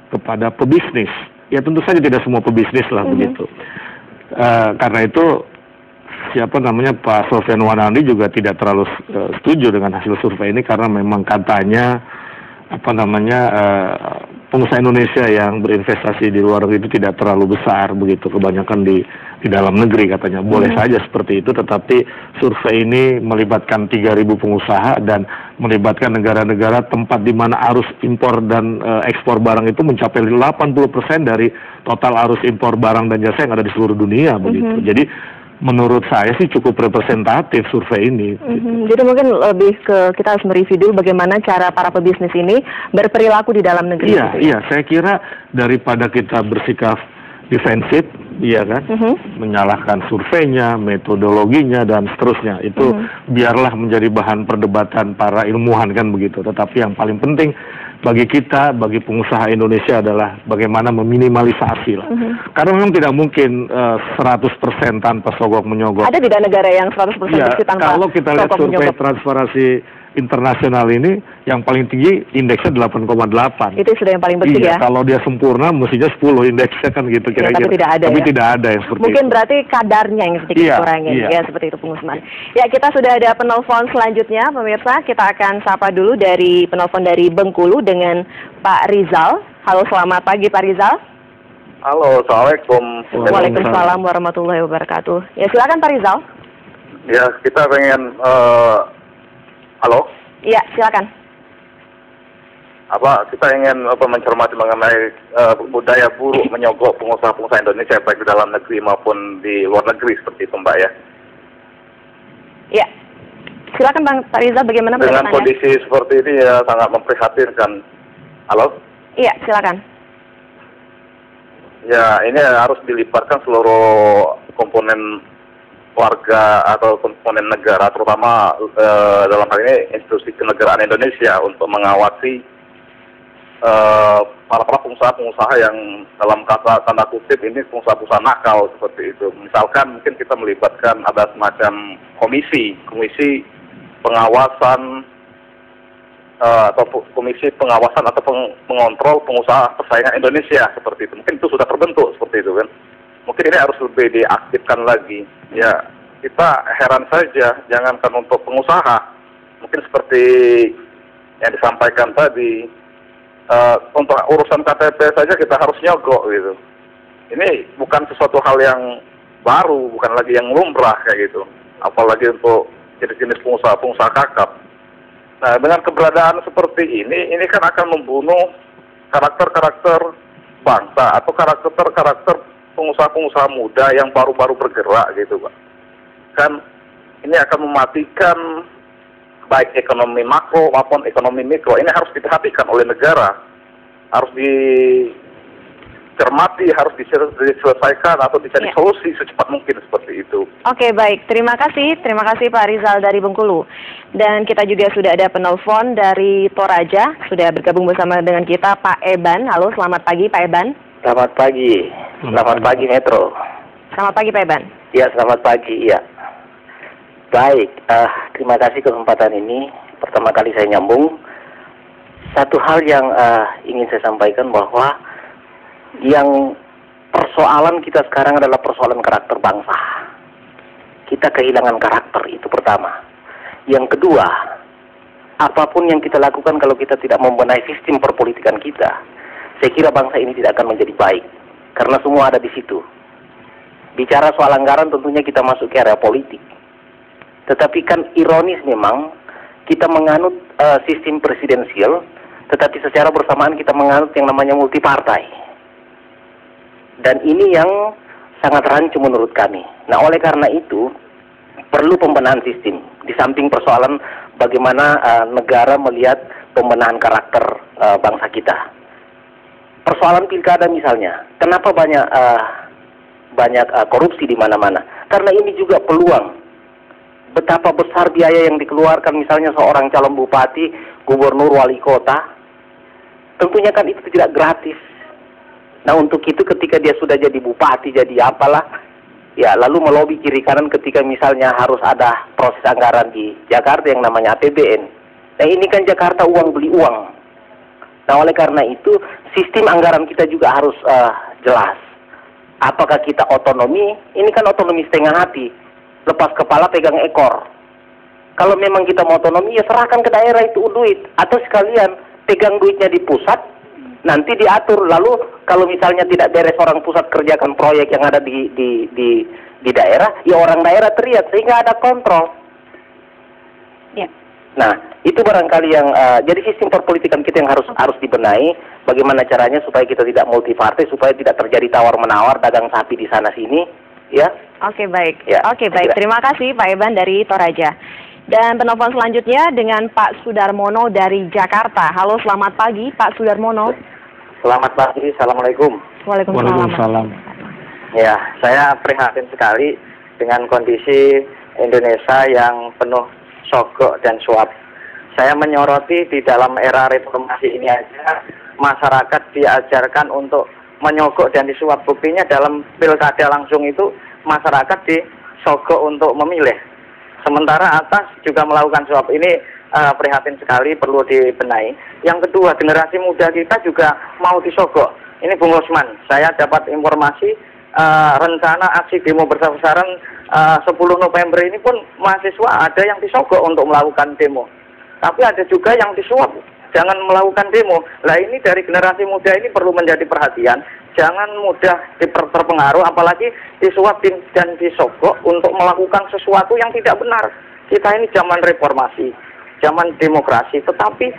kepada pebisnis. Ya tentu saja tidak semua pebisnis lah begitu. Karena itu Pak Sofyan Wanandi juga tidak terlalu setuju dengan hasil survei ini karena memang katanya pengusaha Indonesia yang berinvestasi di luar negeri itu tidak terlalu besar begitu, kebanyakan di dalam negeri katanya. Boleh saja seperti itu, tetapi survei ini melibatkan 3.000 pengusaha dan melibatkan negara-negara tempat di mana arus impor dan ekspor barang itu mencapai 80% dari total arus impor barang dan jasa yang ada di seluruh dunia begitu. Jadi menurut saya sih cukup representatif survei ini. Jadi mungkin lebih ke kita harus mereview dulu bagaimana cara para pebisnis ini berperilaku di dalam negeri. Iya, saya kira daripada kita bersikap defensif, iya kan, menyalahkan surveinya, metodologinya dan seterusnya, itu biarlah menjadi bahan perdebatan para ilmuwan kan begitu. Tetapi yang paling penting bagi kita, bagi pengusaha Indonesia adalah bagaimana meminimalisasi lah. Karena memang tidak mungkin 100% tanpa sogok menyogok. Ada tidak negara yang 100% bersih tanpa kalau kita lihat survei Transparansi Internasional ini, yang paling tinggi indeksnya 8,8. Itu sudah yang paling bersih ya? Kalau dia sempurna mestinya 10 indeksnya kan gitu kira-kira. Tapi tidak ada yang seperti mungkin itu. Berarti kadarnya yang sedikit kurangin. Ya seperti itu pengusman. Ya, kita sudah ada penelpon selanjutnya pemirsa. Kita akan sapa dulu dari penelpon dari Bengkulu dengan Pak Rizal. Halo, selamat pagi Pak Rizal. Halo, Assalamualaikum. Waalaikumsalam warahmatullahi wabarakatuh. Ya, silakan Pak Rizal. Ya, kita pengen halo? Iya, silakan. Kita ingin mencermati mengenai budaya buruk menyogok pengusaha-pengusaha Indonesia baik di dalam negeri maupun di luar negeri seperti itu, Mbak ya. Iya. Silakan Bang Pak Rizal, bagaimana dengan kondisi seperti ini ya sangat memprihatinkan. Halo? Iya, silakan. Ya, ini harus dilibatkan seluruh komponen warga atau komponen negara, terutama dalam hal ini institusi kenegaraan Indonesia untuk mengawasi para pengusaha-pengusaha yang dalam kata tanda kutip ini pengusaha-pengusaha nakal seperti itu. Misalkan mungkin kita melibatkan ada semacam komisi pengawasan atau komisi pengawasan atau pengontrol pengusaha persaingan Indonesia seperti itu. Mungkin itu sudah terbentuk seperti itu kan. Mungkin ini harus lebih diaktifkan lagi. Ya, kita heran saja, jangankan untuk pengusaha, mungkin seperti yang disampaikan tadi, untuk urusan KTP saja kita harus nyogok gitu. Ini bukan sesuatu hal yang baru, bukan lagi yang lumrah kayak gitu. Apalagi untuk jenis-jenis pengusaha kakap. Nah, dengan keberadaan seperti ini kan akan membunuh karakter-karakter bangsa atau karakter-karakter pengusaha-pengusaha muda yang baru-baru bergerak gitu, Pak. Kan ini akan mematikan baik ekonomi makro maupun ekonomi mikro. Ini harus diperhatikan oleh negara, harus dicermati, harus diselesaikan atau dicari solusi secepat mungkin seperti itu. Oke, baik. Terima kasih Pak Rizal dari Bengkulu. Dan kita juga sudah ada penelpon dari Toraja, sudah bergabung bersama dengan kita Pak Eban. Halo, selamat pagi Pak Eban. Selamat pagi. Selamat pagi Metro. Selamat pagi Pak Eban. Ya, selamat pagi. Ya. Baik, terima kasih kesempatan ini. Pertama kali saya nyambung. Satu hal yang ingin saya sampaikan bahwa yang persoalan kita sekarang adalah persoalan karakter bangsa. Kita kehilangan karakter, itu pertama. Yang kedua, apapun yang kita lakukan kalau kita tidak membenahi sistem perpolitikan kita, saya kira bangsa ini tidak akan menjadi baik. Karena semua ada di situ. Bicara soal anggaran tentunya kita masuk ke area politik. Tetapi kan ironis memang kita menganut sistem presidensial, tetapi secara bersamaan kita menganut yang namanya multipartai. Dan ini yang sangat rancu menurut kami. Nah, oleh karena itu perlu pembenahan sistem. Di samping persoalan bagaimana negara melihat pembenahan karakter bangsa kita. Persoalan pilkada misalnya, kenapa banyak korupsi di mana-mana? Karena ini juga peluang. Betapa besar biaya yang dikeluarkan misalnya seorang calon bupati, gubernur, wali kota. Tentunya kan itu tidak gratis. Nah, untuk itu ketika dia sudah jadi bupati, jadi apalah, ya lalu melobi kiri kanan ketika misalnya harus ada proses anggaran di Jakarta yang namanya APBN. Nah, ini kan Jakarta uang beli uang. Nah, oleh karena itu, sistem anggaran kita juga harus jelas. Apakah kita otonomi? Ini kan otonomi setengah hati. Lepas kepala pegang ekor. Kalau memang kita mau otonomi, ya serahkan ke daerah itu duit. Atau sekalian, pegang duitnya di pusat, nanti diatur. Lalu, kalau misalnya tidak beres orang pusat kerjakan proyek yang ada di daerah, ya orang daerah teriak, sehingga ada kontrol. Ya. Nah, itu barangkali yang jadi sistem perpolitikan kita yang harus dibenahi. Bagaimana caranya supaya kita tidak multipartai, supaya tidak terjadi tawar-menawar, dagang sapi di sana sini, ya. Oke, baik. Ya, Oke, baik. Terima kasih Pak Eban dari Toraja. Dan penelpon selanjutnya dengan Pak Sudarmono dari Jakarta. Halo, selamat pagi Pak Sudarmono. Selamat pagi, Assalamualaikum. Waalaikumsalam. Ya, saya prihatin sekali dengan kondisi Indonesia yang penuh sogok dan suap. Saya menyoroti di dalam era reformasi ini aja, masyarakat diajarkan untuk menyogok dan disuap. Buktinya dalam pilkada langsung itu, masyarakat disogok untuk memilih. Sementara atas juga melakukan suap. Ini prihatin sekali, perlu dibenahi. Yang kedua, generasi muda kita juga mau disogok. Ini Bung Osman, saya dapat informasi rencana aksi demo besar-besaran 10 November ini pun mahasiswa ada yang disogok untuk melakukan demo. Tapi ada juga yang disuap, jangan melakukan demo. Nah, ini dari generasi muda ini perlu menjadi perhatian. Jangan mudah terpengaruh, apalagi disuap dan disogok untuk melakukan sesuatu yang tidak benar. Kita ini zaman reformasi, zaman demokrasi, tetapi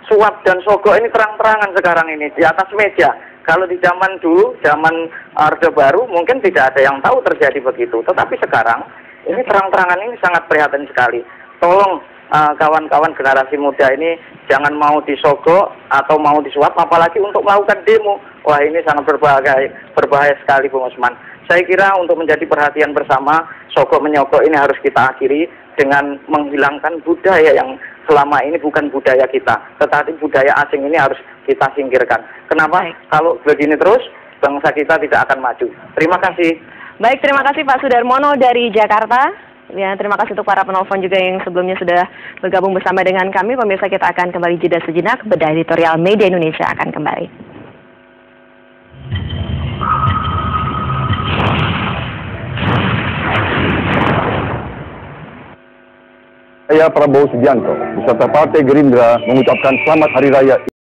suap dan sogok ini terang-terangan sekarang ini di atas meja. Kalau di zaman dulu, zaman Orde Baru, mungkin tidak ada yang tahu terjadi begitu. Tetapi sekarang, ini terang-terangan ini sangat prihatin sekali. Tolong kawan-kawan generasi muda ini jangan mau disogok atau mau disuap, apalagi untuk melakukan demo. Wah, ini sangat berbahaya sekali, Bung Osman. Saya kira untuk menjadi perhatian bersama, sogok menyogok ini harus kita akhiri dengan menghilangkan budaya yang selama ini bukan budaya kita, tetapi budaya asing ini harus kita singkirkan. Kenapa? Kalau begini terus, bangsa kita tidak akan maju. Terima kasih. Baik, terima kasih Pak Sudarmono dari Jakarta. Ya, terima kasih untuk para penelpon juga yang sebelumnya sudah bergabung bersama dengan kami. Pemirsa, kita akan kembali jeda sejenak. Bedah editorial Media Indonesia akan kembali. Saya Prabowo Subianto, beserta Partai Gerindra mengucapkan selamat Hari Raya